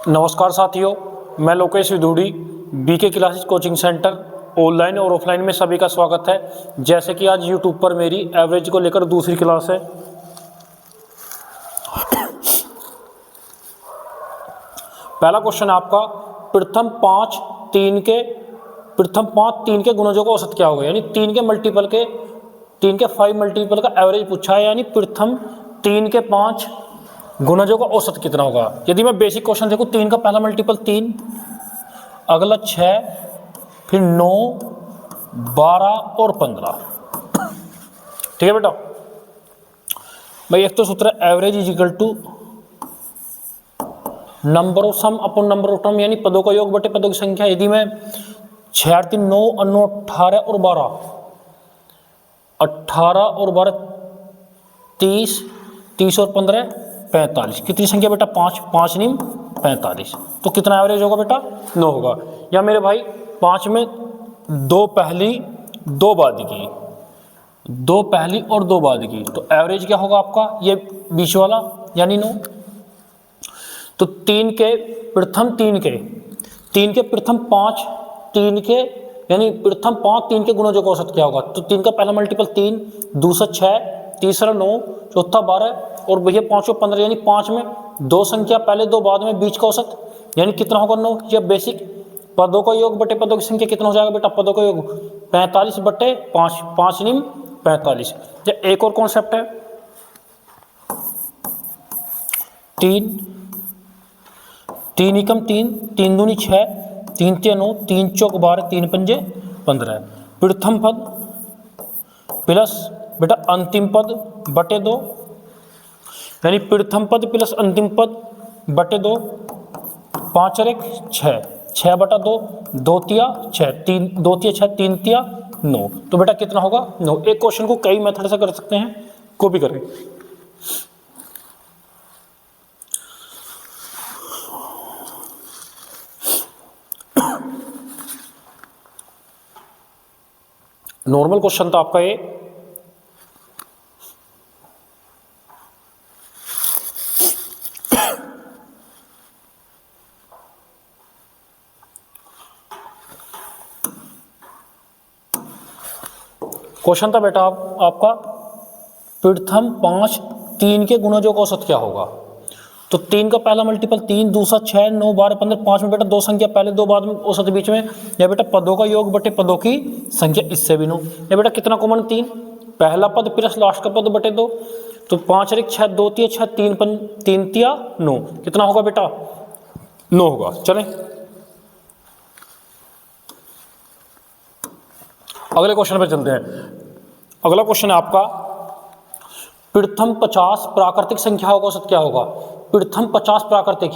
नमस्कार साथियों, मैं Lokesh Vidhuri BK classes coaching centre online और ऑफलाइन में सभी का स्वागत है। जैसे कि आज यूट्यूब पर मेरी एवरेज को लेकर दूसरी क्लास है। पहला क्वेश्चन आपका प्रथम पाँच तीन के गुणजों का औसत क्या होगा, यानी तीन के 5 मल्टीपल का एवरेज पूछा है, यानी प्रथम 3 के 5 गुणजों का औसत कितना होगा। यदि मैं बेसिक क्वेश्चन देखूं, 3 का पहला मल्टीपल 3, अगला 6, फिर 9, 12 और 15। ठीक है बेटा भाई, एक तो सूत्र है average is equal to number of sum upon number of term, यानी पदों का योग बटे पदों की संख्या। यदि मैं 6 3 9 9 18 और 12 30 30 और 15 45, कितनी संख्या बेटा 5 5 नहीं 45, तो कितना एवरेज होगा बेटा 9 होगा। या मेरे भाई 5 में 2 पहली 2 बाद की, 2 पहली और 2 बाद की, तो एवरेज क्या होगा आपका ये बीच वाला यानी 9। तो 3 के प्रथम 5 3 के यानी प्रथम 5 3 के गुणों का औसत क्या होगा। तो 3 का पहला मल्टीपल 3, दूसरा 6, तीसरा 9, चौथा 12 और भैया 5 और 15, यानी 5 में 2 संख्या पहले 2 बाद में, बीच का औसत यानी कितना होगा 9। या बेसिक पदों का योग बटे पदों की संख्या कितना हो जाएगा बेटा, पदों का योग 45 बटे 5, 5 निम 45। या एक और कॉन्सेप्ट है 3 एकम 3, 3 दूनी 6, 3 तिया 9, 3 चौक 12, 3 पंजे 15। प्रथम पद प्लस बेटा अंतिम पद बटे 2, यानी प्रथम पद प्लस अंतिम पद बटे 2, 5 और 1 6, 6 बटा 2, 2 तिया 6, 3 2 तिया 6, 3 तिया 9, तो बेटा कितना होगा 9। एक क्वेश्चन को कई मेथड से कर सकते हैं, कॉपी करें। नॉर्मल क्वेश्चन था आपका ये। क्वेश्चन था बेटा आपका प्रथम 5 3 के गुणजों का औसत क्या होगा। तो 3 का पहला मल्टीपल 3, दूसरा 6, 9 12 15, 5 में बेटा 2 संख्या पहले 2 बाद में, औसत बीच में। या बेटा पदों का योग बटे पदों की संख्या, इससे भी 9। या बेटा कितना कॉमन 3, पहला पद प्लस लास्ट का पद बटे 2, तो 5 और 1 6, 2 तिया 6, 3 तिया 9, कितना होगा बेटा 9 होगा। चलें अगले क्वेश्चन पे चलते हैं। अगला क्वेश्चन है आपका प्रथम 50 प्राकृतिक संख्याओं का औसत क्या होगा। प्रथम 50 प्राकृतिक,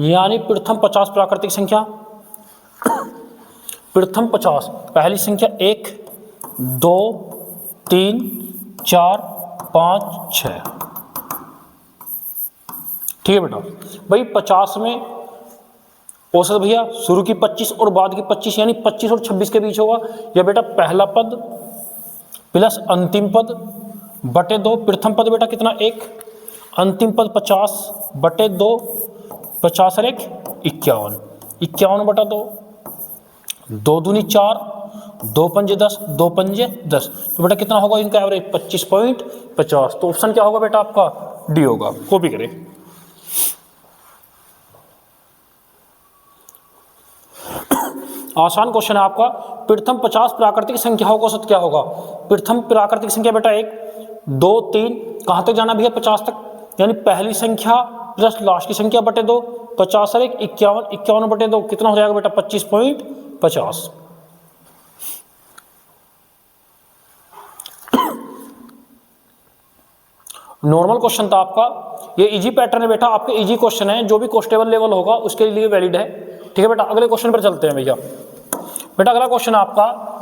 यानी प्रथम 50 प्राकृतिक संख्या, प्रथम 50 पहली संख्या 1 2 3 4 5 6। ठीक है बेटा भाई, 50 में औसत भैया शुरू की 25 और बाद की 25, यानी 25 और 26 के बीच होगा। या बेटा पहला पद प्लस अंतिम पद बटे 2, प्रथम पद बेटा कितना 1, अंतिम पद 50 बटे 2, 50 और 1 51, 51 बटा 2, 2 दूनी 4, 2 पंजे 10, 2 पंजे 10, तो बेटा कितना होगा इनका एवरेज 25.50। तो ऑप्शन क्या होगा बेटा आपका डी होगा। कॉपी करें। आसान क्वेश्चन है आपका प्रथम 50 प्राकृतिक संख्याओं का औसत क्या होगा। प्रथम प्राकृतिक संख्या बेटा 1 2 3, कहाँ तक जाना भैया 50 तक, यानी पहली संख्या प्लस लास्ट की संख्या बटे 2, 50 और 1 51, 51 बटे 2, कितना हो जाएगा बेटा 25.50। नॉर्मल क्वेश्चन था आपका, ये इजी पैटर्न है बेटा, आपके इजी क्वेश्चन है, जो भी कॉन्स्टेबल लेवल होगा उसके लिए वैलिड है। ठीक है बेटा, अगले क्वेश्चन पर चलते हैं भैया। बेटा अगला क्वेश्चन आपका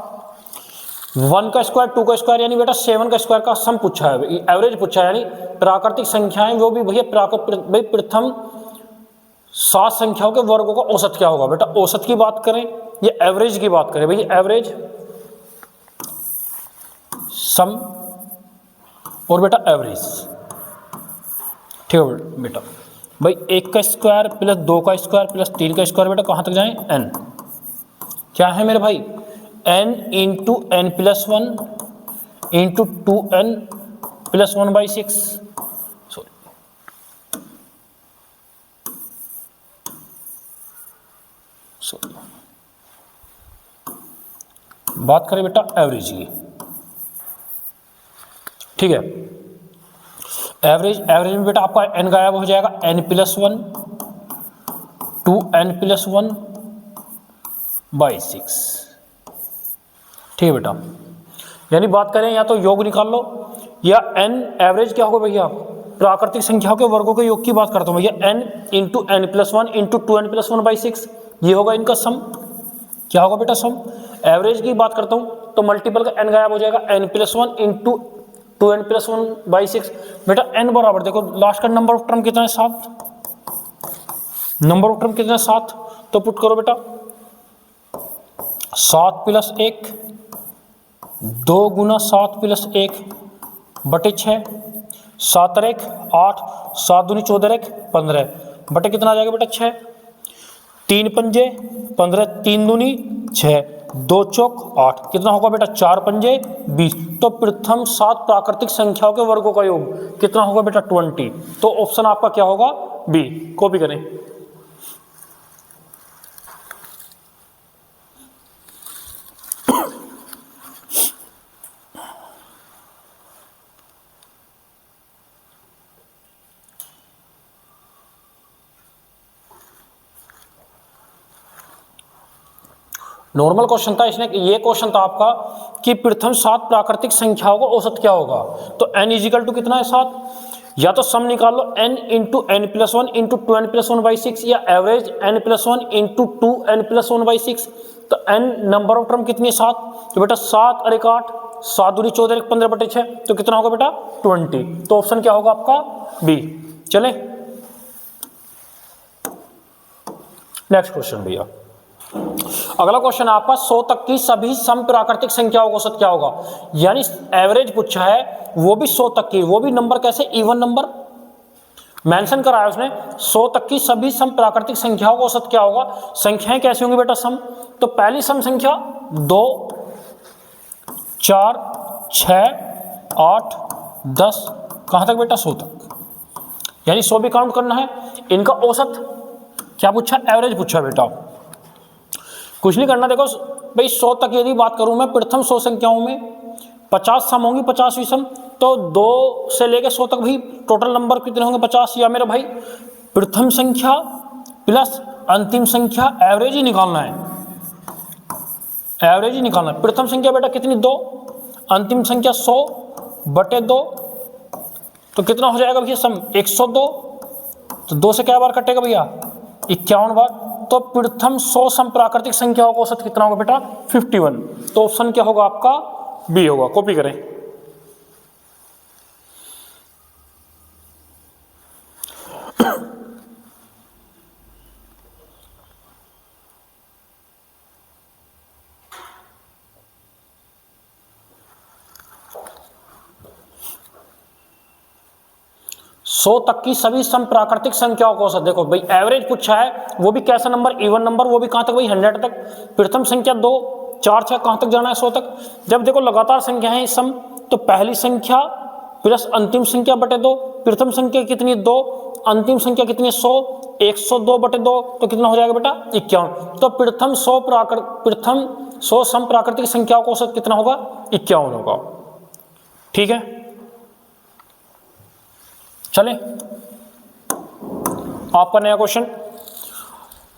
1 का स्क्वायर 2 का स्क्वायर, यानी बेटा 7 का स्क्वायर का सम पूछा है, एवरेज पूछा है, यानी प्राकृतिक संख्याएं जो भी भैया भाई प्रथम 7 संख्याओं के वर्गों का औसत क्या होगा। बेटा औसत की बात करें या एवरेज की बात करें, भैया एवरेज सम और बेटा एवरेज। ठीक है बेटा, भाई 1 का स्क्वायर प्लस 2 का स्क्वायर प्लस 3 का स्क्वायर बेटा कहाँ तक जाएं, n। क्या है मेरे भाई, n into n plus one into 2n plus 1/6। Sorry, बात करें बेटा एवरेज की, ठीक है। एवरेज में बेटा आपका n गायब हो जाएगा, n plus one 2n plus 1/6, ठीक है बेटा। यानी बात करें या तो योग निकाल लो, या n एवरेज क्या होगा भैया, प्राकृतिक संख्याओं के वर्गों के योग की बात करता हूँ भैया, n into n plus one into 2n plus 1/6, ये होगा इनका सम। क्या होगा बेटा सम। एवरेज की बात करता हूँ तो मल्टीपल का n गायब हो जाएगा, n plus one into 2n plus 1/6। बेटा n बराबर देखो लास्ट का नंबर ऑफ टर्म कितना है, 7। नंबर ऑफ टर्म कितना है, 7। तो पुट करो बेटा 7 प्लस 1, 2 गुना 7 प्लस 1 बटे 6, 7 और 1 8, 7 दूनी 14 और 1 15 बटे कितना आ जाएगा बेटा 6, 3 पंजे 15, 3 दूनी 6, 2 चौक 8, कितना होगा बेटा 4 पंजे 20। तो प्रथम 7 प्राकृतिक संख्याओं के वर्गों का योग कितना होगा बेटा 20। तो ऑप्शन आपका क्या होगा, बी। कॉपी करें। नॉर्मल क्वेश्चन था, इसने ये क्वेश्चन था आपका कि प्रथम 7 प्राकृतिक संख्याओं का औसत क्या होगा। तो n इजिकल टू कितना है 7, या तो सम निकाल लो n into n plus one into 2n plus 1/6, या average n plus one into 2n plus 1/6। तो n नंबर ऑफ टर्म कितनी है 7, तो बेटा 7 और 1 8, 7 दूनी 14 1 15 बटे 6, तो कितना होगा बेटा 20। तो ऑप्शन क्या होगा आपका बी। चले नेक्स्ट क्वेश्चन भैया। अगला क्वेश्चन आपका 100 तक की सभी सम प्राकृतिक संख्याओं का औसत क्या होगा। यानी एवरेज पूछा है, वो भी 100 तक की, वो भी नंबर कैसे, इवन नंबर मेंशन करा है उसने। 100 तक की सभी सम प्राकृतिक संख्याओं का औसत क्या होगा। संख्याएं कैसी होंगी बेटा सम, तो पहली सम संख्या 2 4 6 8 10, कहां तक बेटा 100 तक, यानी 100 भी काउंट करना है। इनका औसत क्या पूछा, एवरेज पूछा बेटा, कुछ नहीं करना। देखो भाई 100 तक यदि बात करूं मैं, प्रथम 100 संख्याओं में 50 सम होंगी, 50वीं सम, तो 2 से लेकर 100 तक भी टोटल नंबर कितने होंगे 50। या मेरा भाई प्रथम संख्या प्लस अंतिम संख्या, एवरेज ही निकालना है, एवरेज ही निकालना है। प्रथम संख्या बेटा कितनी 2, अंतिम संख्या 100 बटे 2, तो कितना हो जाएगा भैया सम 102। तो 2 से क्या बार कटेगा भैया 51 बार। तो प्रथम 100 सम प्राकृतिक संख्याओं का औसत कितना होगा बेटा 51। तो ऑप्शन क्या होगा आपका बी होगा। कॉपी करें। सौ तक की सभी सम प्राकृतिक संख्याओं का औसत, देखो भाई एवरेज पूछा है, वो भी कैसा नंबर, इवन नंबर, वो भी कहां तक भाई 100 तक। प्रथम संख्या 2 4 6 कहां तक जाना है 100 तक। जब देखो लगातार संख्या है सम, तो पहली संख्या प्लस अंतिम संख्या बटे 2, प्रथम संख्या कितनी 2, अंतिम संख्या कितनी 100, 102 बटे 2, तो कितना हो जाएगा बेटा 51। तो प्रथम 100 सम प्राकृतिक संख्याओं का औसत कितना होगा 51 होगा। ठीक है, चले आपका नया क्वेश्चन।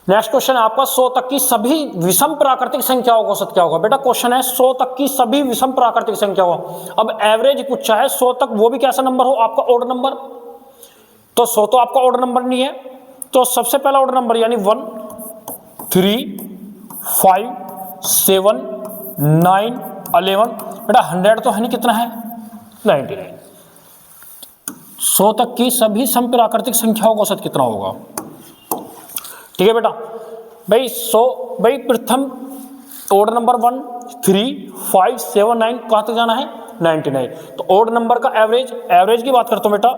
नेक्स्ट क्वेश्चन आपका 100 तक की सभी विषम प्राकृतिक संख्याओं का औसत क्या होगा। बेटा क्वेश्चन है 100 तक की सभी विषम प्राकृतिक संख्याओं, अब एवरेज पूछा है 100 तक, वो भी कैसा नंबर हो आपका ऑड नंबर। तो 100 तो आपका ऑड नंबर नहीं है, तो सबसे पहला ऑड नंबर यानी 1 3 5 7 9 11। बेटा 100 तो है नहीं, कितना है 99। 100 तक की सभी सम प्राकृतिक संख्याओं का औसत कितना होगा। ठीक है बेटा, भाई 100 भाई प्रथम ऑड नंबर 1 3 5 7 9 कहां तक जाना है 99। तो ऑड नंबर का एवरेज की बात करता हूं बेटा,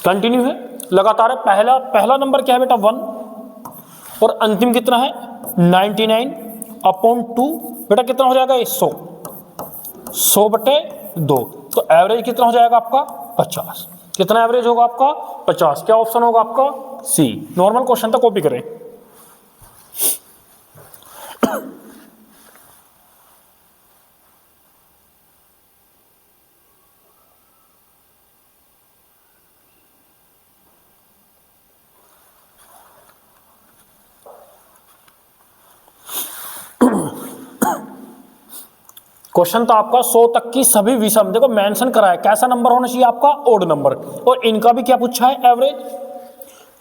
कंटिन्यू है, लगातार है। पहला नंबर क्या है बेटा 1 और अंतिम कितना है 99/2 बेटा कितना हो जाएगा ये 100/2 तो एवरेज कितना हो जाएगा आपका 50। कितना एवरेज होगा आपका 50। क्या ऑप्शन होगा आपका सी। नॉर्मल क्वेश्चन था, कॉपी करें। क्वेश्चन था आपका 100 तक की सभी विषम, देखो मेंशन करा है कैसा नंबर होना चाहिए आपका ओड नंबर, और इनका भी क्या पूछा है एवरेज।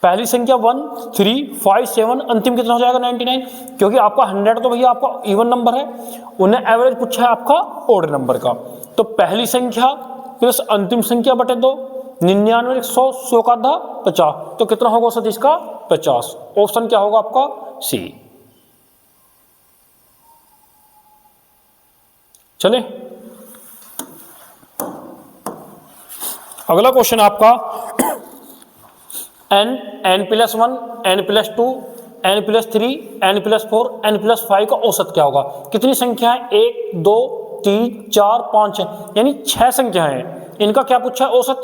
पहली संख्या 1 3 5 7, अंतिम कितना हो जाएगा 99, क्योंकि आपका 100 तो भैया आपका इवन नंबर है, उन्हें एवरेज पूछा है आपका ओड नंबर का। तो पहली संख्या प्लस अंतिम संख्या बटे 2, 99 100 100 का आधा 50, तो कितना होगा सतीश का 50। ऑप्शन क्या होगा आपका सी। चले अगला क्वेश्चन आपका n+1 n+2 n+3 n+4 n+5 का औसत क्या होगा। कितनी संख्या है 1 2 3 4 5 यानी 6 संख्या है, इनका क्या पूछा है औसत,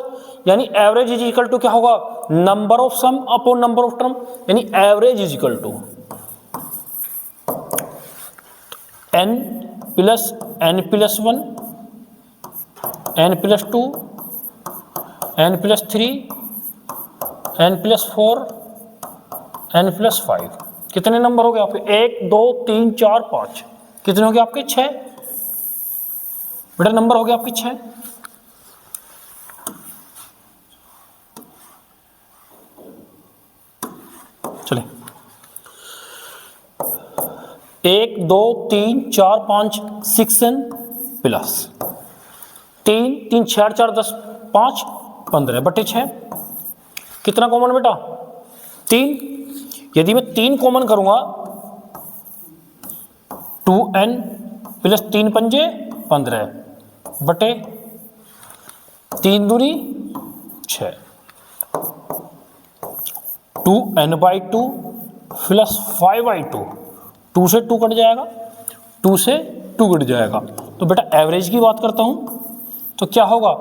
यानी एवरेज इज इक्वल टू क्या होगा number of sum upon number of term, यानी average is equal to n+1 n+2 n+3 n+4 n+5। कितने नंबर हो गए आपके 1 2 3 4 5, कितने हो गए आपके 6 बेटा, नंबर हो गए आपके 6। चले 1 2 3 4 5 6n प्लस 3 3 6 4 10 5 15 बटे 6, कितना कॉमन बेटा 3। यदि मैं 3 कॉमन करूंगा 2n प्लस 3 पंजे 15 बटे 3 दूनी 6, 2n/2 प्लस 5/2, 2 से 2 कट जाएगा, 2 से 2 कट जाएगा। तो बेटा एवरेज की बात करता हूं तो क्या होगा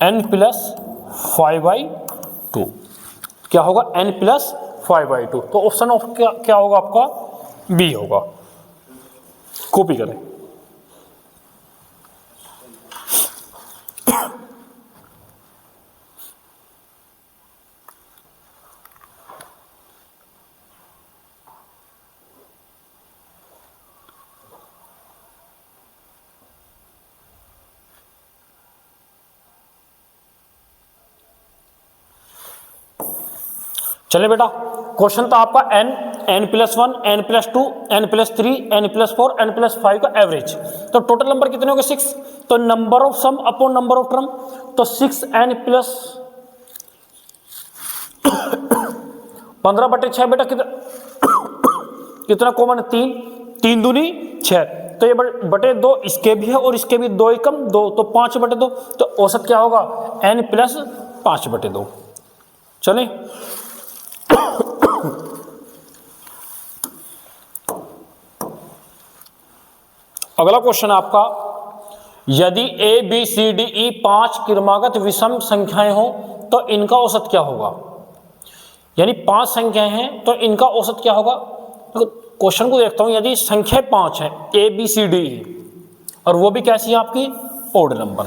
n+5/2, क्या होगा n+5/2, तो ऑप्शन ऑफ क्या होगा आपका बी होगा। कॉपी करें। चले बेटा क्वेश्चन था आपका n+1 n+2 n+3 n+4 n+5 का एवरेज, तो टोटल नंबर कितने हो गए 6, तो number of sum upon number of term, तो 6n+15/6 बेटा कितना कॉमन है 3, 3 दूनी 6, तो ये बटे 2 इसके भी है और इसके भी 2 कम 2, तो 5/2, तो औसत क्या होगा n+5/2। चले अगला क्वेश्चन आपका, यदि a b c d e 5 क्रमागत विषम संख्याएं हो तो इनका औसत क्या होगा, यानी 5 संख्याएं हैं तो इनका औसत क्या होगा। तो क्वेश्चन को देखता हूं, यदि संख्या 5 है a b c d e और वो भी कैसी है आपकी ओड नंबर,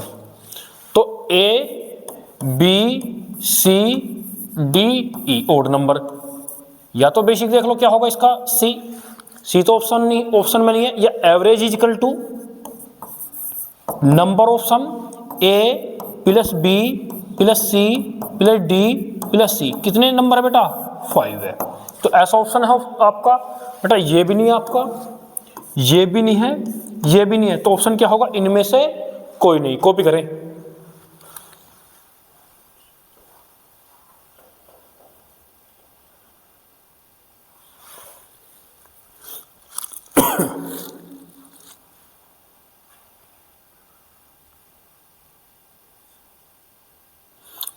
तो a b c d e odd number, या तो बेसिक देख लो क्या होगा इसका सी तो ऑप्शन में नहीं है, या average is equal to number of sum A plus B plus C plus D plus C, कितने नंबर है बेटा 5 है, तो ऐसा ऑप्शन है आपका बेटा, ये भी नहीं है आपका, ये भी नहीं है, ये भी नहीं है, तो ऑप्शन क्या होगा इनमें से कोई नहीं। कॉपी करें।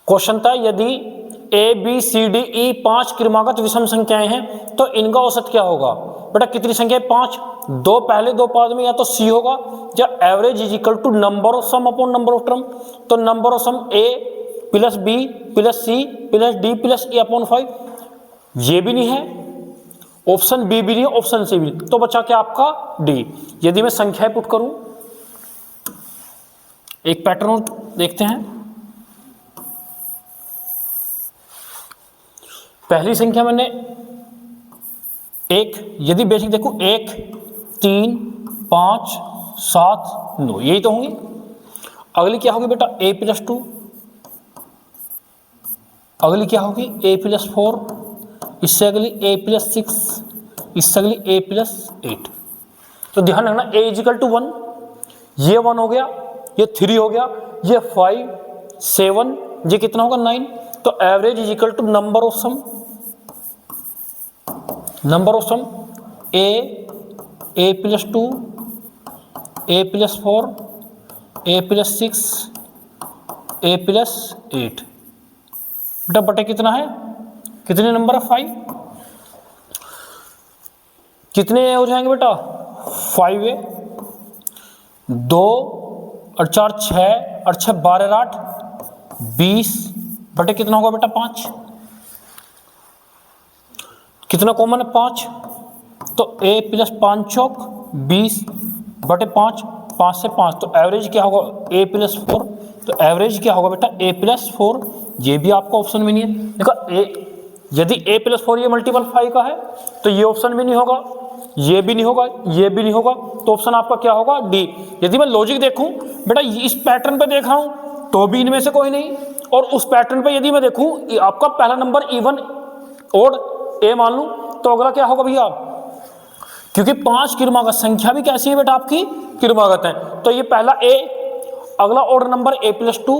क्वेश्चन था, यदि ए बी सी डी ई 5 क्रमागत विषम संख्याएं हैं, तो इनका औसत क्या होगा बेटा? कितनी संख्या है? 5। दो पहले दो पाद में या तो सी होगा या average is equal to number of sum upon number of term. तो number of sum A plus B plus C plus D plus A upon 5, ये भी नहीं है, ऑप्शन बी भी नहीं, ऑप्शन सी भी नहीं, तो बचा क्या आपका? डी। यदि मैं संख्याएं पुट करूं, एक पैटर्न देखते हैं। पहली संख्या मैंने 1, यदि बेसिक देखो 1 3 5 7 9, यही तो होंगी। अगली क्या होगी बेटा? a plus 2। अगली क्या होगी? a plus 4। इससे अगली a प्लस 6। इससे अगली a प्लस 8। तो ध्यान रखना a इजिकल टू 1, ये 1 हो गया, ये 3 हो गया, ये 5 7, ये कितना होगा? 9। तो average is equal to number of sum, number of sum A plus 2, a plus 4, a plus 6, a plus 8। बेटा बटे कितना है? कितने नंबर है? 5। कितने हो जाएंगे बेटा? 5a, 2 और 4 6 और 6 12 8 20 बटे कितना होगा बेटा? 5। कितना कॉमन है? 5। तो a प्लस 5 चौक 20 बटे 5, 5 से 5, तो एवरेज क्या होगा? a plus 4। तो एवरेज क्या होगा बेटा? a plus 4। ये भी आपका ऑप्शन में नहीं है। देखो a, यदि a प्लस 4 ये मल्टीपल 5 का है तो ये ऑप्शन में नहीं होगा, ये भी नहीं होगा, ये भी नहीं होगा, तो ऑप्शन आपका क्या होगा? डी। यदि मैं लॉजिक देखूं बेटा, इस पैटर्न पे देख रहा हूं तो भी इनमें से कोई नहीं, और उस पैटर्न पे यदि मैं देखूं आपका पहला नंबर इवन और ए मान लूं, तो अगला क्या होगा भैया? क्योंकि 5 क्रमागत संख्या भी कैसी है बेटा? आपकी क्रमागत है, तो ये पहला ए, अगला ऑर्डर नंबर a प्लस 2,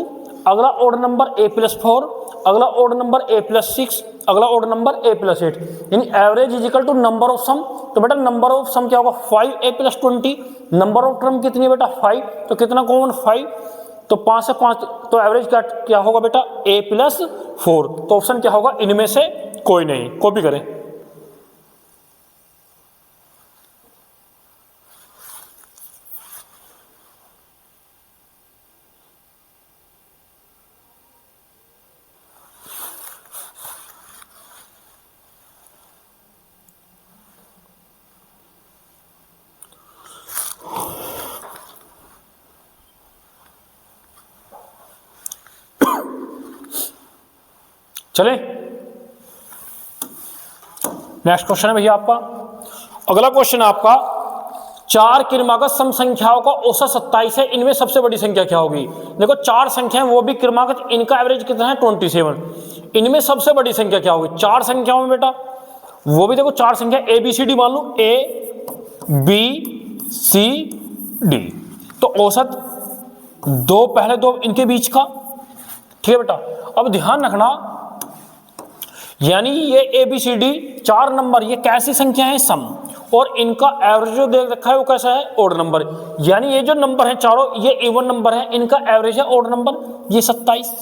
अगला ऑर्डर नंबर a प्लस 4, अगला ऑर्डर नंबर a प्लस 6, अगला ऑर्डर नंबर a प्लस 8, यानी average is equal to number of sum. तो बेटा नंबर ऑफ सम क्या होगा? 5a plus 20। Number of term कितनी है बेटा? 5। तो कितना कॉमन? 5। तो 5 से 5, तो एवरेज क्या होगा बेटा? a plus 4। तो ऑप्शन क्या होगा? इनमें से कोई नहीं। कॉपी करें। चले, नेक्स्ट क्वेश्चन है भैया आपका। अगला क्वेश्चन है आपका, 4 क्रमागत सम संख्याओं का औसत 27 है, इनमें सबसे बड़ी संख्या क्या होगी? देखो 4 संख्याएं वो भी क्रमागत, इनका एवरेज कितना है? 27। इनमें सबसे बड़ी संख्या क्या होगी? 4 संख्याओं में बेटा, वो भी देखो 4 संख्या ए बी सी डी मान लो, ए बी सी डी, तो औसत 2 पहले 2 इनके बीच का, ठीक है बेटा। अब ध्यान रखना, यानी ये a b c d 4 number, ये कैसी संख्या है? सम, और इनका एवरेज जो देख रखा है वो कैसा है? Odd number. यानी ये जो नंबर है चारों, ये इवन नंबर है, इनका एवरेज है ऑड नंबर, ये 27।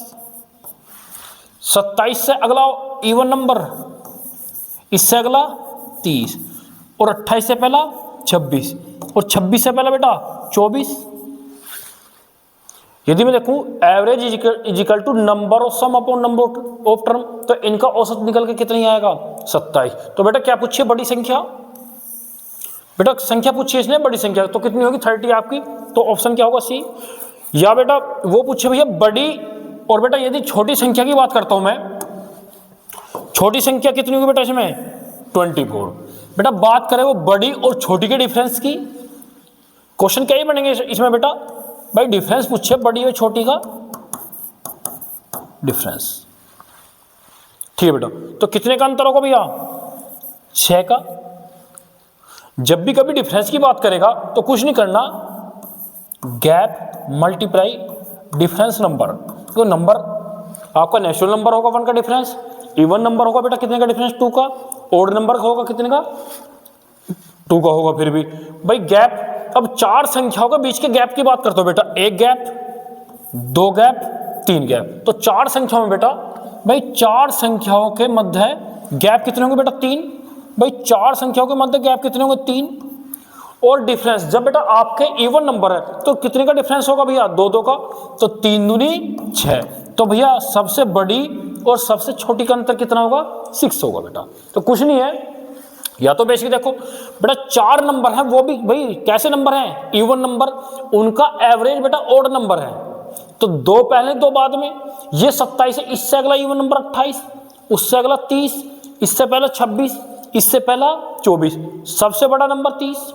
27 से अगला इवन नंबर, इससे अगला 30, और 28 से पहला 26, और 26 से पहला बेटा 24। यदि मैं देखूं average is equal to number of sum upon number of term, तो इनका औसत निकल के कितनी आएगा? 27। तो बेटा क्या पूछिए? बड़ी संख्या। बेटा संख्या पूछिए इसने बड़ी संख्या, तो कितनी होगी? 30 आपकी, तो ऑप्शन क्या होगा? सी। या बेटा वो पूछे भैया बड़ी, और बेटा यदि छोटी संख्या की बात करता हूं मैं, छोटी संख्या कितनी होगी बेटा इसमें? 24। बेटा बात करें वो बड़ी और छोटी के डिफरेंस की, क्वेश्चन क्या ही बनेंगे इसमें बेटा? भाई डिफरेंस पूछे बड़ी और छोटी का डिफरेंस, ठीक है बेटा। तो कितने का अंतर होगा भैया? 6 का। जब भी कभी डिफरेंस की बात करेगा तो कुछ नहीं करना, गैप मल्टीप्लाई डिफरेंस नंबर। तो नंबर आपका नेचुरल नंबर होगा 1 का डिफरेंस, इवन नंबर होगा बेटा कितने का डिफरेंस? 2 का, ऑड नंबर होगा कितने का? 2 का होगा। फिर भी भाई गैप, अब 4 संख्याओं के बीच के गैप की बात करते हो बेटा, 1 गैप, 2 गैप, 3 गैप, तो 4 संख्याओं में बेटा भाई 4 संख्याओं के मध्य गैप कितने होंगे बेटा 3। भाई 4 संख्याओं के मध्य गैप कितने होंगे 3। और डिफरेंस जब बेटा आपके इवन नंबर है तो कितने का डिफरेंस होगा भैया 2 का, तो 3 दूनी 6। तो भैया सबसे बड़ी और सबसे छोटी का अंतर कितना होगा 6 होगा बेटा। तो कुछ नहीं है, या तो बेसिक देखो बेटा 4 नंबर है वो भी भाई कैसे नंबर हैं इवन नंबर, उनका एवरेज बेटा ऑड नंबर है, तो 2 पहले 2 बाद में। ये 27 है, इससे अगला इवन नंबर 28, उससे अगला 30, इससे पहला 26, इससे पहला 24, सबसे बड़ा नंबर 30,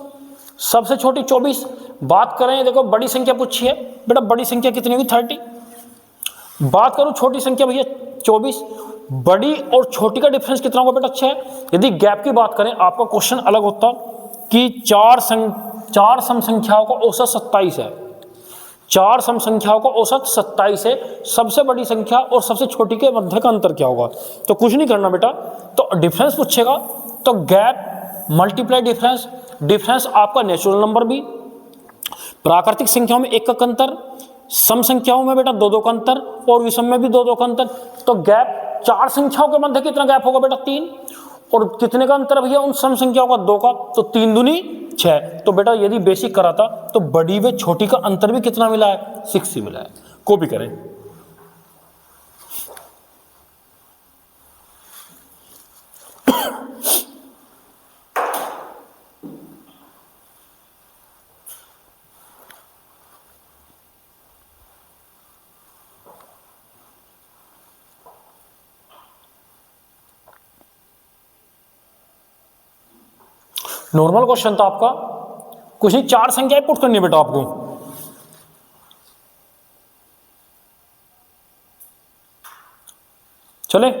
सबसे छोटी 24। बात करें देखो बड़ी संख्या पूछी है बेटा, बड़ी संख्या कितनी होगी 30। बात करूं छोटी संख्या भैया 24। बड़ी और छोटी का डिफरेंस कितना होगा बेटा 6। यदि गैप की बात करें आपका क्वेश्चन अलग होता कि 4 सम संख्याओं का औसत 27 है, 4 सम संख्याओं का औसत 27 है, सबसे बड़ी संख्या और सबसे छोटी के मध्य का अंतर क्या होगा। तो कुछ नहीं करना बेटा, तो डिफरेंस पूछेगा तो गैप मल्टीप्लाई डिफरेंस, डिफरेंस आपका नेचुरल नंबर भी, प्राकृतिक संख्याओं में 1 का अंतर, सम संख्याओं में बेटा 2 का अंतर और विषम में भी 2 का अंतर। तो गैप 4 संख्याओं के मध्य कितना गैप होगा बेटा 3, और कितने का अंतर भैया उन सम संख्याओं का 2 का, तो 3 दूनी 6। तो बेटा यदि बेसिक करा था तो बड़ी व छोटी का अंतर भी कितना मिला है 6 ही मिला है। कॉपी करें। नॉर्मल क्वेश्चन था आपका, कुछ नहीं 4 संख्याएं पुट करनी है बेटा आपको। चले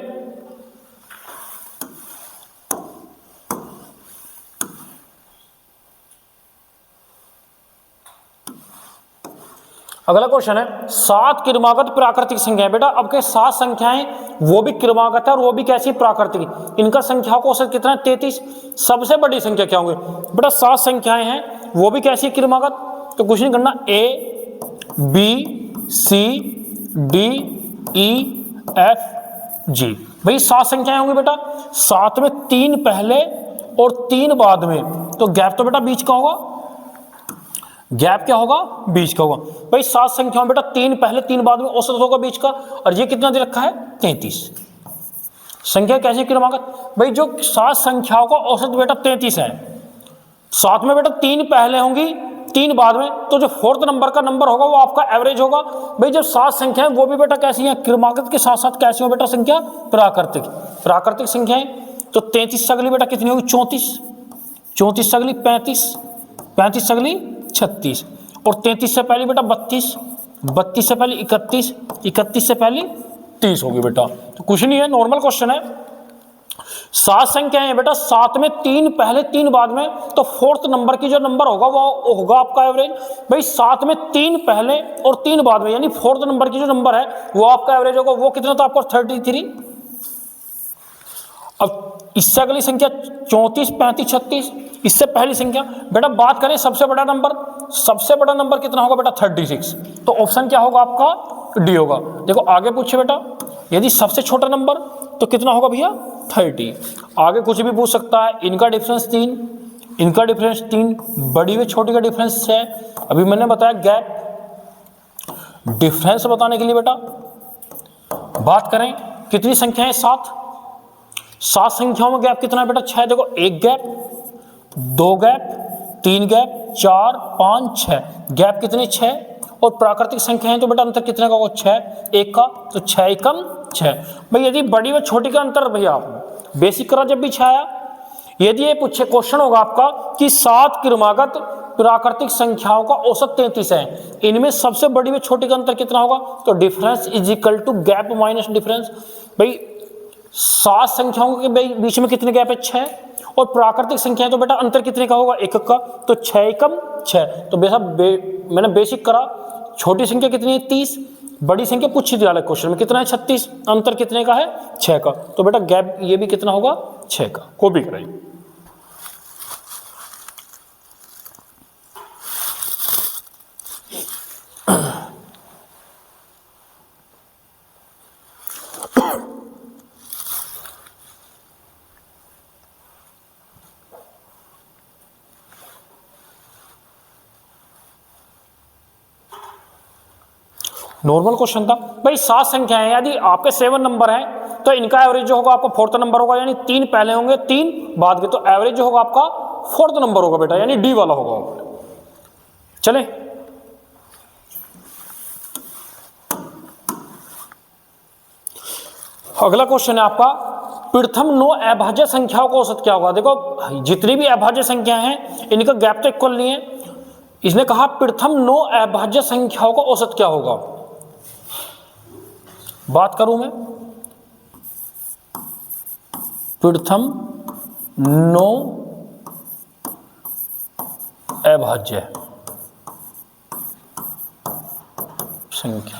अगला क्वेश्चन है 7 क्रमागत प्राकृतिक संख्याएं। बेटा अब के 7 संख्याएं वो भी क्रमागत है और वो भी कैसी प्राकृतिक, इनका संख्याओं का औसत कितना है 33। सबसे बड़ी संख्या क्या होंगे बेटा 7 संख्याएं हैं वो भी कैसी क्रमागत, तो कुछ नहीं करना a b c d e f g. भाई 7 संख्याएं होंगी बेटा, 7 में 3 पहले और 3 बाद में, तो गैप तो बेटा बीच का होगा, गैप क्या होगा बीच का होगा। भाई 7 संख्याओं बेटा 3 पहले 3 बाद में औसत होगा बीच का, और ये कितना दे रखा है 33। संख्या कैसी क्रमागत, भाई जो 7 संख्याओं का औसत बेटा 33 है, 7 में बेटा 3 पहले होंगी 3 बाद में, तो जो 4th नंबर का नंबर होगा वो आपका एवरेज होगा। भाई जब 7 संख्याएं वो भी बेटा कैसी हैं क्रमागत के साथ साथ कैसी हो बेटा संख्या प्राकृतिक, प्राकृतिक संख्याएं। तो 33 से अगली बेटा कितनी होगी 34, 34 से अगली 35, 35 से अगली 36, और 33 से पहले बेटा 32, 32 से पहले 31, 31 से पहले 30 होगी बेटा। तो कुछ नहीं है, नॉर्मल क्वेश्चन है। 7 संख्याएं हैं बेटा, 7 में 3 पहले 3 बाद में, तो 4th नंबर की जो नंबर होगा वो होगा आपका एवरेज। भाई 7 में 3 पहले और 3 बाद में, यानी 4th नंबर की जो नंबर है वो आपका एवरेज होगा, वो कितना था आपका 33। अब इससे अगली संख्या 34, 35, 36, इससे पहली संख्या बेटा बात करें सबसे बड़ा नंबर, सबसे बड़ा नंबर कितना होगा बेटा 36, तो ऑप्शन क्या होगा आपका डी होगा। देखो आगे पूछे बेटा, यदि सबसे छोटा नंबर तो कितना होगा भैया 30। आगे कुछ भी पूछ सकता है, इनका डिफरेंस 3, इनका डिफरेंस 3, बड़ी व छोटी का डिफरेंस 6। अभी मैंने बताया गैप डिफरेंस बताने के लिए बेटा बात करें कितनी संख्याएं 7 संख्याओं में गैप कितना है बेटा 6। देखो 1 गैप, 2 गैप, 3 गैप, 4, 5, 6 गैप कितने 6, और प्राकृतिक संख्या है तो बेटा अंतर कितने का होगा 6, 1 का, तो 6 एकम 6। भाई यदि बड़ी व छोटी का अंतर भैया आप बेसिक करा जब भी 6 आया, यदि ये पूछे क्वेश्चन होगा आपका कि 7 क्रमागत प्राकृतिक संख्याओं का औसत 33 है, इनमें सबसे बड़ी व छोटी का अंतर कितना होगा, तो difference is equal to gap minus difference. भाई 7 संख्याओं के बीच में कितने गैप है 6, और प्राकृतिक संख्या तो बेटा अंतर कितने का होगा 1 का, तो 6 एकम 6। तो बेटा मैंने बेसिक करा, छोटी संख्या कितनी है 30, बड़ी संख्या पूछी थी वाले क्वेश्चन में कितना है 36, अंतर कितने का है 6 का, तो बेटा गैप ये भी कितना होगा 6 का। कॉपी कराइए। नॉर्मल क्वेश्चन था भाई। 7 संख्याएं यदि आपके 7 नंबर हैं तो इनका एवरेज जो होगा आपका 4th नंबर होगा, यानी 3 पहले होंगे 3 बाद के, तो एवरेज जो होगा आपका 4th नंबर होगा बेटा, यानी डी वाला होगा। चले अगला क्वेश्चन है आपका, प्रथम 9 अभाज्य संख्याओं का औसत क्या होगा। देखो जितनी भी अभाज्य संख्या हैं इनका गैप तो इक्वल नहीं है। इसने कहा प्रथम 9 अभाज्य संख्याओं का औसत क्या होगा। बात करूं मैं, प्रथम 9 अभाज्य संख्या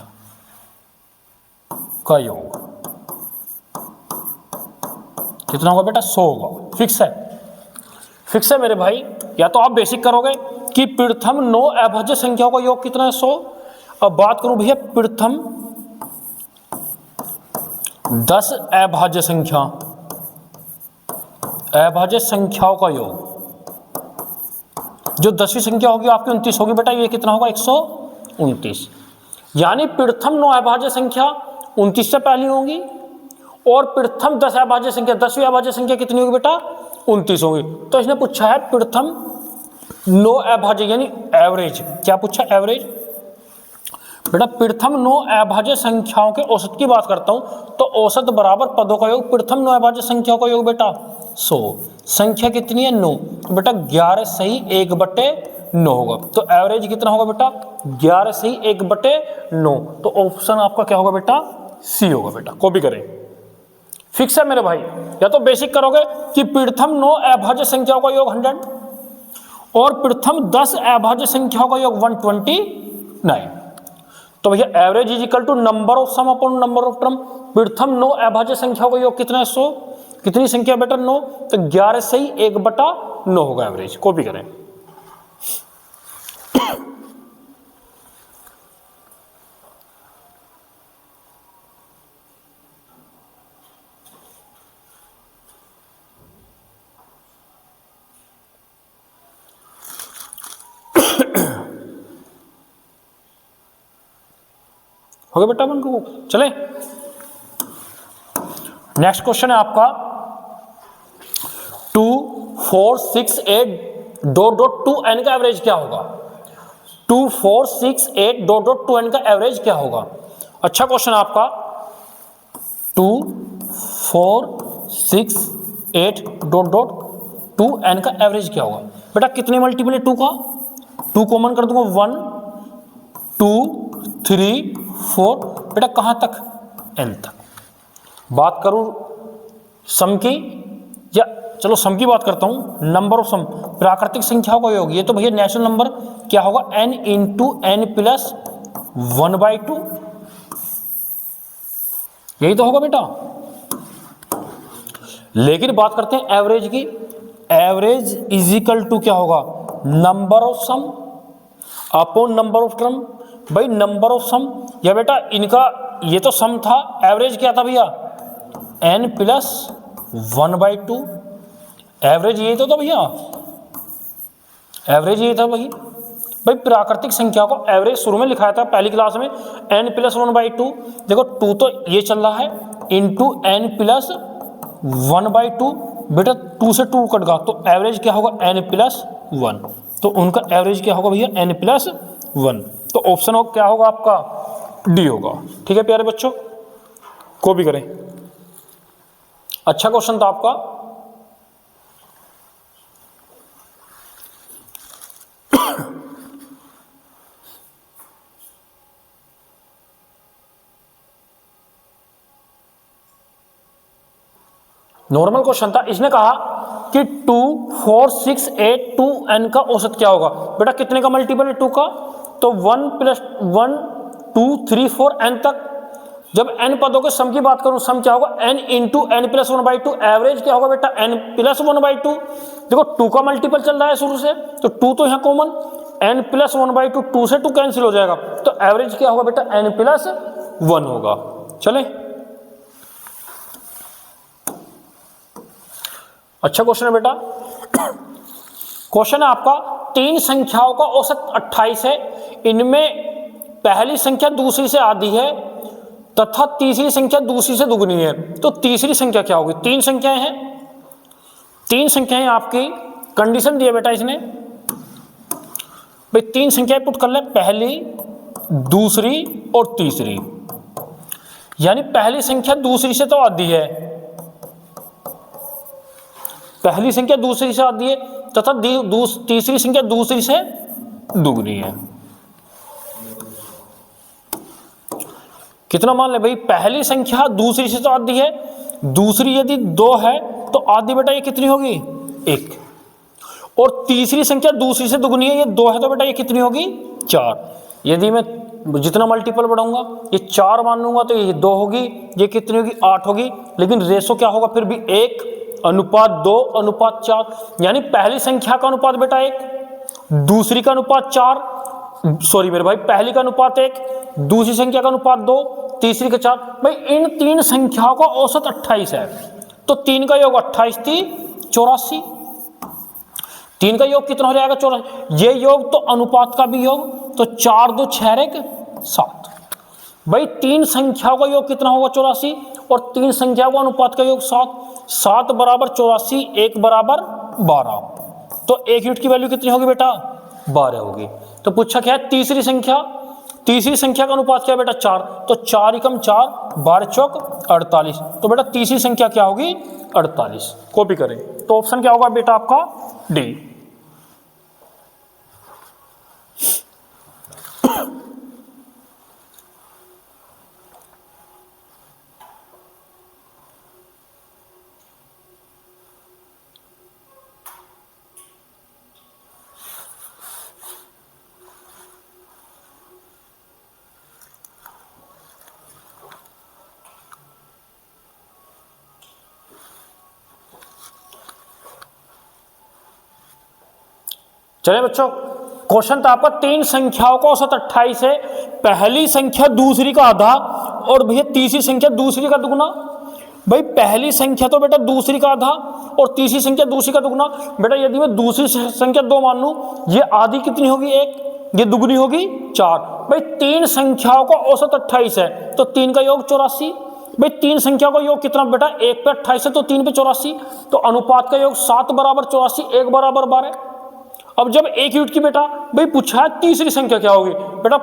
का योग कितना होगा बेटा, 100 होगा। फिक्स है, फिक्स है मेरे भाई। या तो आप बेसिक करोगे कि प्रथम 9 अभाज्य संख्याओं का योग कितना है, 100। अब बात करूं भैया प्रथम 10 अभाज्य संख्या, अभाज्य संख्याओं का योग, जो 10वीं संख्या होगी आपकी 29 होगी बेटा, ये कितना होगा 129। यानी प्रथम 9 अभाज्य संख्या 29 से पहली होगी और प्रथम 10 अभाज्य संख्या 10वीं अभाज्य संख्या कितनी होगी बेटा, 29 होगी। तो इसने पूछा है प्रथम 9 अभाज्य यानी एवरेज, क्या पूछा, एवरेज। बेटा प्रथम 9 अभाज्य संख्याओं के औसत की बात करता हूं तो औसत बराबर पदों का योग, प्रथम 9 अभाज्य संख्याओं का योग बेटा 100। संख्या कितनी है 9, तो बेटा 11 सही 1/9 होगा। तो एवरेज कितना होगा बेटा, 11 सही 1/9। तो ऑप्शन आपका क्या होगा बेटा, सी होगा बेटा। कॉपी करें, फिक्स है मेरे भाई। या तो बेसिक करोगे कि प्रथम 9 अभाज्य संख्याओं का योग 100 और प्रथम 10 अभाज्य संख्याओं का योग 129। तो भैया average is equal to number of sum upon number of term. प्रथम 9 अभाज्य संख्याओं का योग कितना है, 100। कितनी संख्या बेटा, 9। तो 11 सही 1/9 होगा एवरेज। कॉपी करें। हो गया बेटा अपन को। चले नेक्स्ट क्वेश्चन है आपका 2 4 6 8 (2 n का एवरेज क्या होगा। 2 4 6 8 (2 n का एवरेज क्या होगा। अच्छा क्वेश्चन है आपका 2 4 6 8 (2 n का एवरेज क्या होगा। बेटा कितने मल्टीपल है 2 का, 2 कॉमन कर दूंगा 1 2 3 4, बेटा कहां तक, n तक। बात करूं सम की, या चलो सम की बात करता हूं, नंबर ऑफ सम प्राकृतिक संख्याओं का योग, ये तो भैया नेचुरल नंबर क्या होगा, n इंटू n प्लस 1/2, यही तो होगा बेटा। लेकिन बात करते हैं एवरेज की, एवरेज इज इक्वल टू क्या होगा, number of sum upon number of term. भाई नंबर ऑफ सम, या बेटा इनका ये तो सम था, एवरेज क्या था भैया, n प्लस 1/2। एवरेज ये तो था भैया, एवरेज ये था भाई। भाई प्राकृतिक संख्या को एवरेज शुरू में लिखाया था पहली क्लास में, n प्लस 1/2। देखो 2 तो ये चल रहा है इंटू n प्लस 1/2, बेटा 2 से 2 कट गया तो एवरेज क्या होगा, n प्लस 1। तो उनका एवरेज क्या होगा भैया, n प्लस 1। तो ऑप्शन क्या होगा आपका, डी होगा। ठीक है प्यारे बच्चों, को भी करें। अच्छा क्वेश्चन था आपका नॉर्मल क्वेश्चन था। इसने कहा कि 2 4 6 8 (2 n का औसत क्या होगा। बेटा कितने का मल्टीपल है 2 का, तो 1 प्लस 1 2 3 4 n तक। जब n पदों के सम की बात करूं, सम क्या होगा, n into n plus 1/2। Average क्या होगा बेटा, n प्लस 1/2। देखो 2 का मल्टीपल चल रहा है शुरू से, तो 2 तो यहाँ कॉमन, n प्लस 1/2, 2 से 2 कैंसिल हो जाएगा, तो एवरेज क्या होगा बेटा, n प्लस 1 होगा। चले अच्छा क्वेश्चन है बेटा। क्वेश्चन है आपका 3 संख्याओं का औसत 28 है, इनमें पहली संख्या दूसरी से आधी है तथा तीसरी संख्या दूसरी से दुगनी है, तो तीसरी संख्या क्या होगी? तीन संख्याएं हैं, तीन संख्याएं आपकी, कंडीशन दिया बेटा इसने भाई, तीन संख्याएं पुट कर ले, पहली, दूसरी और तीसरी, यानी पहली संख्या दूसरी से तो आधी है, पहली संख्या दूसरी से आधी है तथा तीसरी संख्या दूसरी से दुगनी है। कितना मान ले भाई? पहली संख्या दूसरी से तो आधी है, दूसरी यदि 2 है तो आधी बेटा ये कितनी होगी? 1, और तीसरी संख्या दूसरी से दुगनी है, ये 2 है तो बेटा ये कितनी होगी? 4। यदि मैं जितना मल्टीपल बढ़ाऊंगा, ये 4 मान लूंगा तो ये 2 होगी, ये कितनी होगी? 8 होगी, लेकिन रेशो क्या होगा फिर भी? 1:2:4, यानी पहली संख्या का अनुपात बेटा 1, दूसरी का अनुपात 4, सॉरी मेरे भाई, पहली का अनुपात 1, दूसरी संख्या का अनुपात 2, तीसरी का 4। भाई इन तीन संख्याओं का औसत 28 है, तो 3 का योग 28 थी 84, 3 का योग कितना हो जाएगा? 84। ये योग तो अनुपात का भी योग, तो 4 2 6 7। भाई तीन संख्याओं का योग कितना होगा? 84, और तीन संख्याओं का अनुपात का योग 7, 7 बराबर 84, 1 बराबर 12, तो 1 यूनिट की वैल्यू कितनी होगी बेटा? 12 होगी। तो पूछा क्या है? तीसरी संख्या, तीसरी संख्या का अनुपात क्या है बेटा? 4, तो 4 एकम 4, 12 चौक 48, तो बेटा तीसरी संख्या क्या होगी? 48। कॉपी करें तो ऑप्शन क्या होगा बेटा आपका? डी। चलिए बच्चों, क्वेश्चन था आपका, तीन संख्याओं का औसत 28 है, पहली संख्या दूसरी का आधा और भैया तीसरी संख्या दूसरी का दुगना। भाई पहली संख्या तो बेटा दूसरी का आधा और तीसरी संख्या दूसरी का दुगना। बेटा यदि मैं दूसरी संख्या 2 मान लूं, ये आधी कितनी होगी? 1, ये दुगनी होगी 4। भाई तीन संख्याओं का औसत 28 है, तो 3 का योग 84। भाई तीन संख्या का योग कितना बेटा? 1 पे 28 है तो 3 पे 84, तो अनुपात का योग 7 बराबर 84, 1 बराबर 12। अब जब 1 यूनिट की बेटा भाई पूछा है तीसरी संख्या क्या होगी? बेटा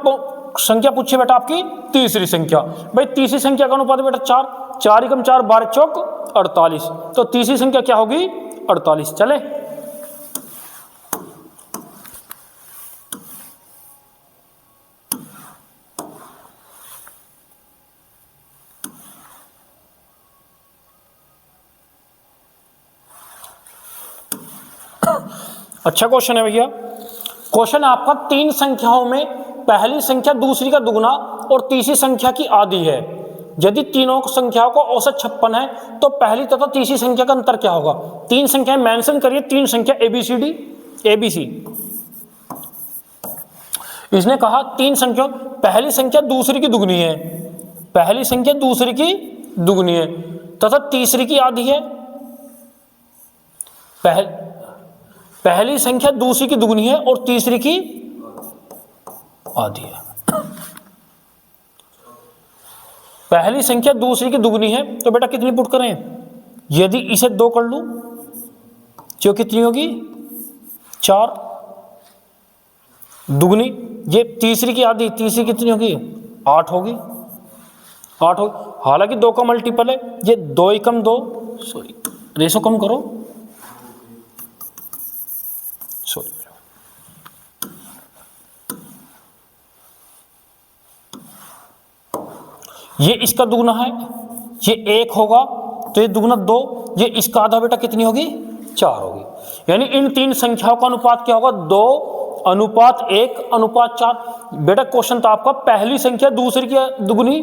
संख्या पूछी बेटा आपकी तीसरी संख्या। भाई तीसरी संख्या का अनुपात बेटा 4, 4 एकम 4, 12 चौक 48, तो तीसरी संख्या क्या होगी? 48। चले अच्छा क्वेश्चन है भैया। क्वेश्चन आपका, तीन संख्याओं में पहली संख्या दूसरी का दुगना और तीसरी संख्या की आधी है, यदि तीनों संख्याओं का औसत 56 है तो पहली तथा तीसरी संख्या का अंतर क्या होगा? तीन संख्याएं मेंशन करिए, तीन संख्या ABCD ABC। इसने कहा तीन संख्या, पहली संख्या दूसरी की दुगनी है, पहली संख्या दूसरी की दुगनी है तथा तीसरी की आधी है। पहली संख्या दूसरी की दुगनी है और तीसरी की आधी है। पहली संख्या दूसरी की दुगनी है तो बेटा कितनी पुट करें? यदि इसे 2 कर लूं जो कितनी होगी? 4 दुगनी, ये तीसरी की आधी, तीसरी कितनी होगी? 8 होगी, 8 होगी। हालांकि 2 का मल्टीपल है, ये 2 एकम 2, सॉरी रेशो कम करो, सॉरी ये इसका दुगना है, ये 1 होगा तो ये दुगना 2, ये इसका आधा बेटा कितनी होगी? 4 होगी। यानी इन तीन संख्याओं का अनुपात क्या होगा? 2:1:4। बेटा क्वेश्चन था आपका, पहली संख्या दूसरी की दुगनी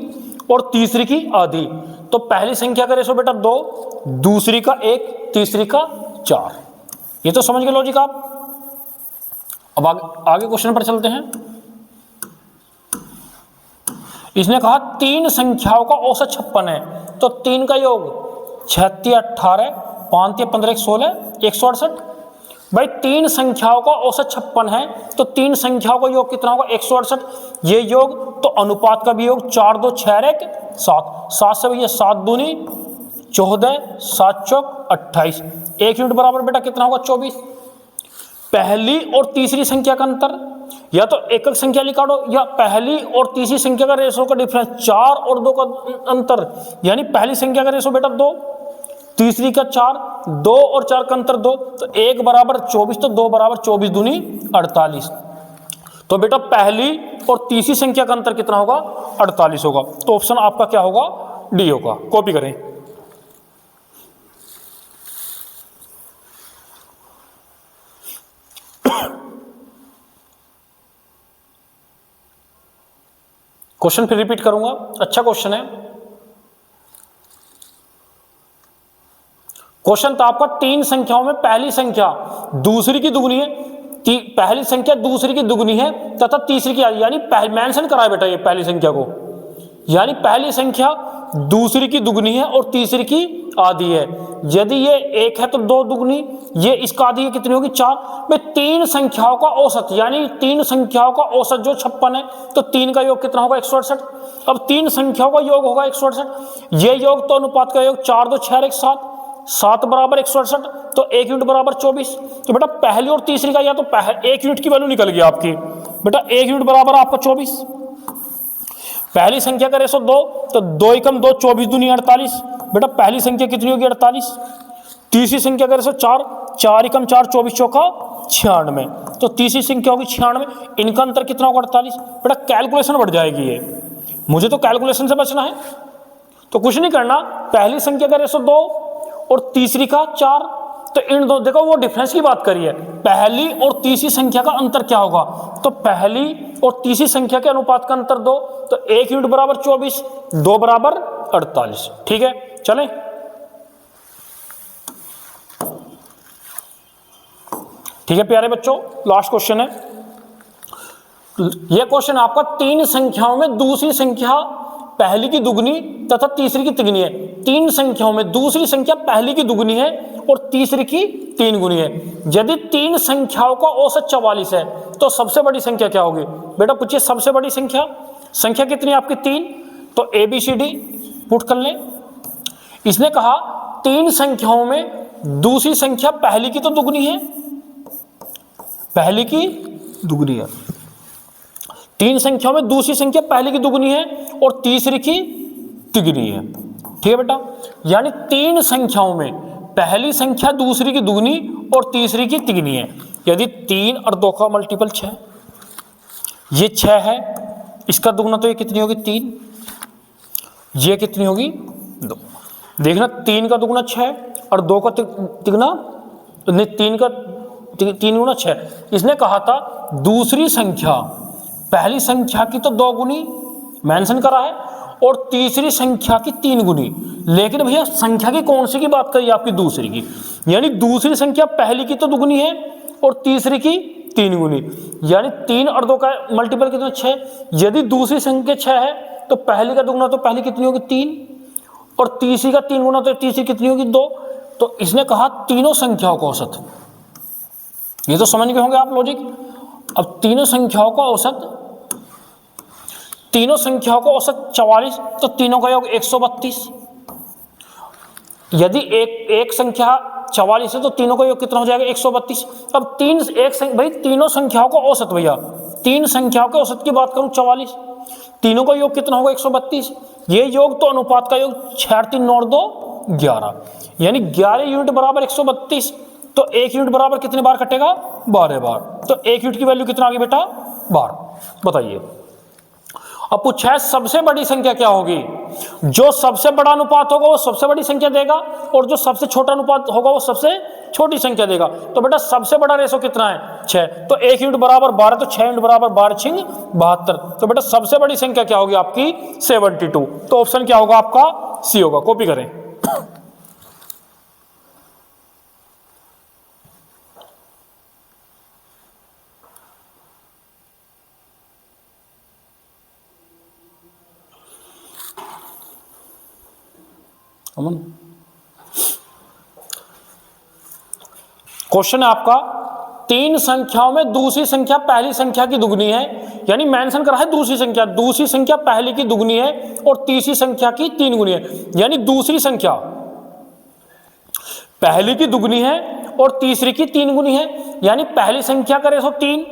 और तीसरी की आधी, तो पहली संख्या का रेशो बेटा 2, दूसरी का 1, तीसरी का 4। ये तो समझ गए लॉजिक आप। अब आगे क्वेश्चन पर चलते हैं। इसने कहा तीन संख्याओं का औसत 56 है, तो 3 का योग 36 18, 5 15 16 168। भाई तीन संख्याओं का औसत 56 है, तो तीन संख्याओं का योग कितना होगा 168, ये योग, तो अनुपात का भी योग 4 2 6 1 7, 7 से भैया 7 दूनी 14, 7 चौक 28, एक यूनिट बराबर बेटा कितना होगा 24। पहली और तीसरी संख्या का अंतर, या तो एकक संख्या निकालो या पहली और तीसरी संख्या का रेशो का डिफरेंस, 4 और 2 का अंतर, यानी पहली संख्या का रेशो बेटा 2, तीसरी का 4, 2 और 4 का अंतर 2, तो 1 बराबर 24, तो 2 बराबर 24 दूनी 48। तो बेटा पहली और तीसरी संख्या का अंतर कितना होगा 48 होगा, तो ऑप्शन आपका क्या होगा डी होगा। कॉपी करें। क्वेश्चन फिर रिपीट करूंगा, अच्छा क्वेश्चन है। क्वेश्चन था आपका तीन संख्याओं में पहली संख्या दूसरी की दुगनी है, पहली संख्या दूसरी की दुगनी है तथा तीसरी की आधी, यानी मेंशन करा है बेटा ये पहली संख्या को, यानी पहली संख्या दूसरी की दुगनी है और तीसरी की आधी है। यदि ये एक है तो 2 दुगनी, ये इसका आधी है कितनी होगी 4। में तीन संख्याओं का औसत, यानी तीन संख्याओं का औसत जो 56 है, तो तीन का योग कितना होगा 168। अब तीन संख्याओं का योग होगा 168, ये योग तो अनुपात का योग 4 2 6 1 7, 7 बराबर 168, तो एक यूनिट बराबर 24। तो बेटा पहली और तीसरी का या तो एक यूनिट की वैल्यू निकल गई आपकी, बेटा एक यूनिट बराबर आपका 24। पहली संख्या का रेशो 2, तो 2 एकम 2 24 दूनी 48, बेटा पहली संख्या कितनी होगी 48। तीसरी संख्या का रेशो 4, 4 एकम 4 24 चौका 96, तो तीसरी संख्या होगी 96, इनका अंतर कितना होगा 48। बेटा कैलकुलेशन बढ़ जाएगी ये, मुझे तो कैलकुलेशन से बचना है, तो कुछ नहीं करना, पहली संख्या का रेशो 2 और तीसरी का 4, तो इन दो देखो वो डिफरेंस की बात करिए, पहली और तीसरी संख्या का अंतर क्या होगा, तो पहली और तीसरी संख्या के अनुपात का अंतर 2, तो एक यूनिट बराबर 24, 2 बराबर 48। ठीक है चलें। ठीक है प्यारे बच्चों, लास्ट क्वेश्चन है। यह क्वेश्चन आपका तीन संख्याओं में दूसरी संख्या पहली की दुगनी तथा तीसरी की तिगुनी है। तीन संख्याओं में दूसरी संख्या पहली की दुगनी है और तीसरी की 3 गुनी है। यदि तीन संख्याओं का औसत 44 है तो सबसे बड़ी संख्या क्या होगी? बेटा पूछिए सबसे बड़ी संख्या, संख्या कितनी आपकी 3, तो ABCD पुट कर लें। इसने कहा तीन संख्याओं में दूसरी संख्या पहली की तो दुगनी है, पहली की दुगनी है। तीन संख्याओं में दूसरी संख्या पहली की दुगनी है और तीसरी की तिगुनी है। ठीक है बेटा, यानी तीन संख्याओं में पहली संख्या दूसरी की दुगनी और तीसरी की तिगुनी है। यदि 3 और 2 का मल्टीपल 6, ये 6 है, इसका दुगना तो ये कितनी होगी 3, ये कितनी होगी 2। देखना 3 का दुगना 6 और 2 का तिगुना, 3 गुना 6। इसने कहा था दूसरी संख्या पहली संख्या की तो 2 गुनी मेंशन करा है और तीसरी संख्या की 3 गुनी, लेकिन भैया संख्या की कौन सी की बात करी आपकी? दूसरी की, यानी दूसरी संख्या पहली की तो दुगुनी है और तीसरी की 3 गुनी, यानी 3 और 2 का मल्टीपल कितना 6। यदि दूसरी संख्या 6 है तो पहली का दुगुना तो पहली कितनी होगी 3 और तीसरी का 3 गुना तो तीसरी कितनी होगी 2। तो इसने कहा तीनों संख्याओं का औसत, ये तो समझ गए होंगे आप लॉजिक। अब तीनों संख्याओं का औसत, तीनों संख्याओं का औसत 44, तो तीनों का योग 132। यदि एक संख्या 44 है तो तीनों का योग कितना हो जाएगा 132। अब भाई तीनों संख्याओं का औसत, भैया तीन संख्याओं के औसत की बात करूं 44, तीनों का योग कितना होगा 132। ये योग तो अनुपात का योग 6 3 9 2 11, यानी 11 यूनिट बराबर 132, तो एक यूनिट बराबर कितने बार कटेगा 12 बार, तो एक यूनिट की वैल्यू कितना आ गई बेटा 12। बताइए अब पूछा है सबसे बड़ी संख्या क्या होगी? जो सबसे बड़ा अनुपात होगा वो सबसे बड़ी संख्या देगा और जो सबसे छोटा अनुपात होगा वो सबसे छोटी संख्या देगा। तो बेटा सबसे बड़ा रेशो कितना है 6, तो एक यूनिट बराबर 12, तो 6 यूनिट बराबर 12 6 72, तो बेटा सबसे बड़ी संख्या क्या होगी आपकी 72। तो ऑप्शन क्या होगा आपका सी होगा। कॉपी करें। क्वेश्चन है आपका तीन संख्याओं में दूसरी संख्या पहली संख्या की दुगनी है, यानी मेंशन करा है दूसरी संख्या पहली की दुगनी है और तीसरी संख्या की तीन गुनी है, यानी दूसरी संख्या पहली की दुगनी है और तीसरी की तीन गुनी है, यानी पहली संख्या का रेशो 3,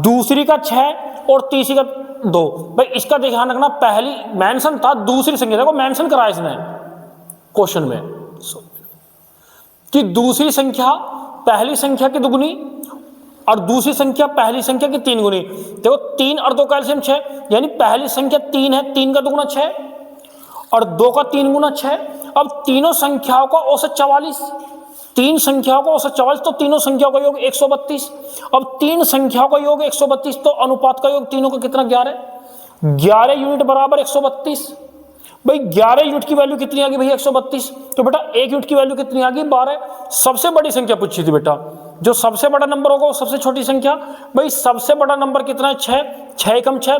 दूसरी का 6 और तीसरी का 2। भाई इसका ध्यान रखना, पहली मेंशन था दूसरी संख्या, देखो मेंशन करा इसने क्वेश्चन में कि दूसरी संख्या पहली संख्या की दुगनी और दूसरी संख्या पहली संख्या की तीन गुनी। देखो 3 और 2 का एलसीएम 6, यानी पहली संख्या 3 है, 3 का दुगुना 6 और 2 का 3 गुना 6। अब तीनों संख्याओं का औसत 44, तीन संख्याओं का औसत 44, तो तीनों संख्याओं का योग 132। अब तीन संख्याओं का योग 132, तो अनुपात का योग तीनों का कितना 11 यूनिट बराबर 132। भाई 11 यूनिट की वैल्यू कितनी आ गई भैया 132, तो बेटा 1 यूनिट की वैल्यू कितनी आ गई 12। सबसे बड़ी संख्या पूछी थी बेटा, जो सबसे बड़ा नंबर होगा वो सबसे छोटी संख्या। भाई सबसे बड़ा नंबर कितना है 6, 6 एकम 6,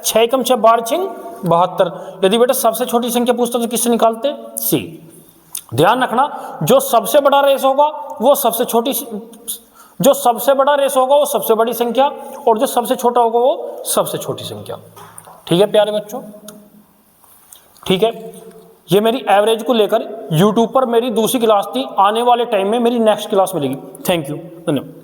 6 एकम 6 12 छिंग 72। यदि बेटा सबसे छोटी संख्या पूछता तो किससे निकालते, सी। ध्यान रखना, जो सबसे बड़ा रेस होगा वो सबसे छोटी, जो सबसे बड़ा रेस होगा वो सबसे बड़ी संख्या और जो सबसे छोटा होगा वो सबसे छोटी संख्या। ठीक है प्यारे बच्चों, ठीक है। ये मेरी एवरेज को लेकर यूट्यूब पर मेरी दूसरी क्लास थी, आने वाले टाइम में मेरी नेक्स्ट क्लास मिलेगी। थैंक यू, धन्यवाद।